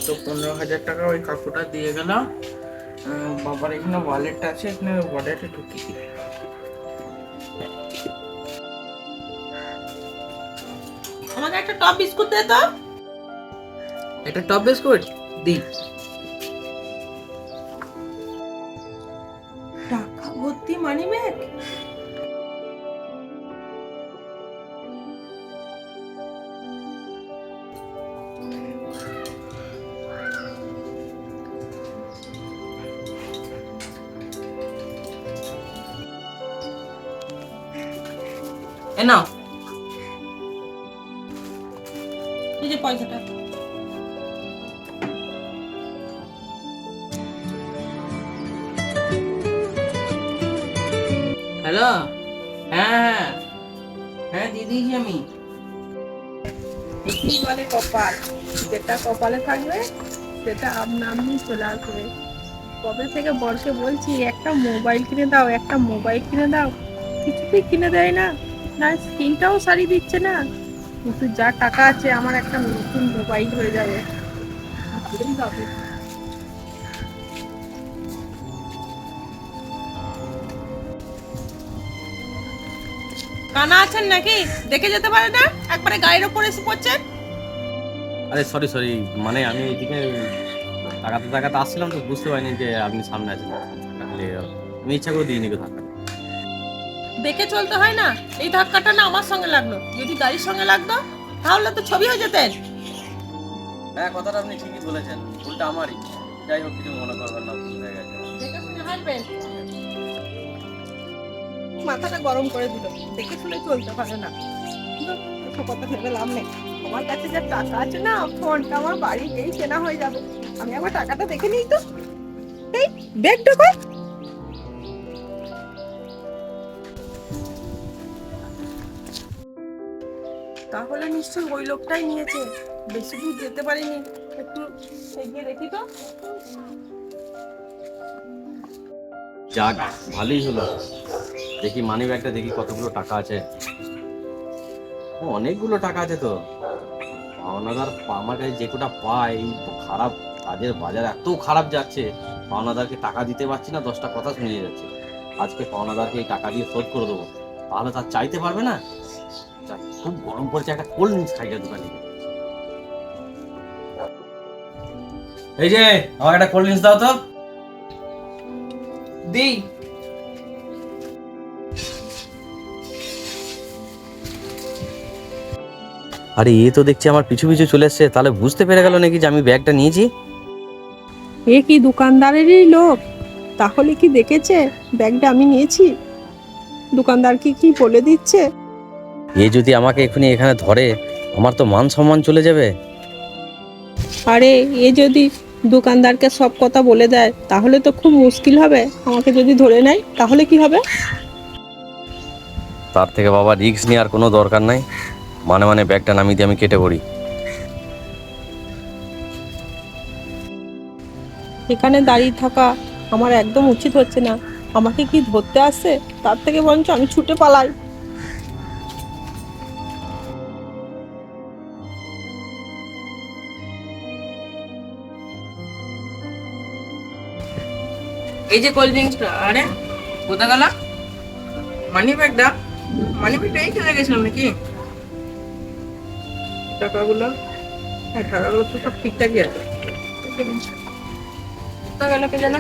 তো 15,000 টাকা ওই কাকুটা দিয়ে গেলাম। বাবার এখানে ওয়ালেট আছে, এখানে ওয়ালেটে ঢুকিয়ে দিই। আমাকে একটা টপ বিস্কুট দে তো। এটা টপ বিস্কুট দি। টাকা ভর্তি মানি ব্যাগ। এ নাও। এই যে পয়সাটা। হ্যালো। হ্যাঁ হ্যাঁ হ্যাঁ দিয়ে দিয়েছি আমি। কি বলে কপাল, যেটা কপালে থাকবে সেটা আপনা আপনি চলে আসবে। কবে থেকে বরকে বলছি একটা মোবাইল কিনে দাও, একটা মোবাইল কিনে দাও, কিছুতেই কিনে দেয় না। না স্ক্রিনটাও সারিয়ে দিচ্ছে না। কিন্তু যা টাকা আছে আমার একটা নতুন মোবাইল হয়ে যাবে। ভালোই হবে। কানা আছেন নাকি? দেখে যেতে পারে না, একবারে গায়ের ওপর এসে পড়ছেন। আরে সরি সরি, মানে আমি এইদিকে তাকাতে তাকাতে আসছিলাম তো বুঝতে পারিনি যে আপনি সামনে আছেন। তাহলে আমি ইচ্ছা করে দিইনি কোথাও। দেখে চলতে হয় না? এই ধাক্কাটা না আমার সঙ্গে লাগলো, যদি গাড়ির সঙ্গে লাগতো তাহলে তো ছবি হয়ে যেতেন। হ্যাঁ, কথাটা আপনি ঠিকই বলেছেন, ভুলটা আমারই। যাই হোক, কিছু মনে করবেন না, ভুল হয়ে গেছে। দেখে শুনে হাঁটবেন। মাথাটা গরম করে দিল, দেখে শুনে চলতে পারে না। এসব কথা ভেবে লাভ নেই। আমার কাছে যা টাকা আছে না, ফোনটা আমার বাড়িতেই কেনা হয়ে যাবে। আমি আমার টাকাটা দেখে নিই তো। এই ব্যাগটা কই? তাহলে নিশ্চয়ই ওই লোকটাই নিয়েছে। বেশি দূর যেতে পারিনি, একটু এগিয়ে দেখি তো। যাক, ভালোই হলো। দেখি মানি ব্যাগটা, দেখি কতগুলো টাকা আছে। অনেকগুলো টাকা আছে তো। পাওনাদার আমার কাছে যে কোটা পায়, এই খারাপ কাজের বাজার এত খারাপ যাচ্ছে, পাওনাদারকে টাকা দিতে পারছি না, 10টা কথা শুনিয়ে যাচ্ছে। আজকে পাওনাদারকে এই টাকা দিয়ে শোধ করে দেবো, তাহলে তার চাইতে পারবে না। যাক, খুব গরম পড়েছে, একটা কোল্ড ড্রিঙ্কস খাই গা দোকানে গিয়ে। এই যে, আমাকে একটা কোল্ড ড্রিঙ্কস দাও তো। দি। আরে এ তো দেখছি আমার পিছু পিছু চলে এসছে, তাহলে বুঝতে পেরে গেল নাকি যে আমি ব্যাগটা নিয়েছি। এ কি দোকানদারেরই লোক? তাহলে কি দেখেছে ব্যাগটা আমি নিয়েছি? দোকানদার কি কি বলে দিচ্ছে? এ যদি আমাকে এখনই এখানে ধরে, আমার তো মান সম্মান চলে যাবে। আরে এ যদি দোকানদারকে সব কথা বলে দেয় তাহলে তো খুব মুশকিল হবে। আমাকে যদি ধরে নেয় তাহলে কি হবে? তার থেকে বাবা রিস্ক নেওয়ার কোনো দরকার নাই। মানে মানে ব্যাগটা নামিয়ে দিয়ে আমি কেটে পড়ি। এখানে দাঁড়িয়ে থাকা আমার একদম উচিত হচ্ছে না। আমাকে কি ধরতে আসছে? তার থেকে বরঞ্চ আমি ছুটে পালাই। এই যে কোল্ড ড্রিঙ্কসটা। আরে কোথা গেল মানি ব্যাগটা? মানি ব্যাগটা এইখানে গেছিলাম নাকি? টাকাগুলো, হ্যাঁ টাকাগুলো তো সব ঠিকঠাকই আছে। কোথা গেল কে জানে।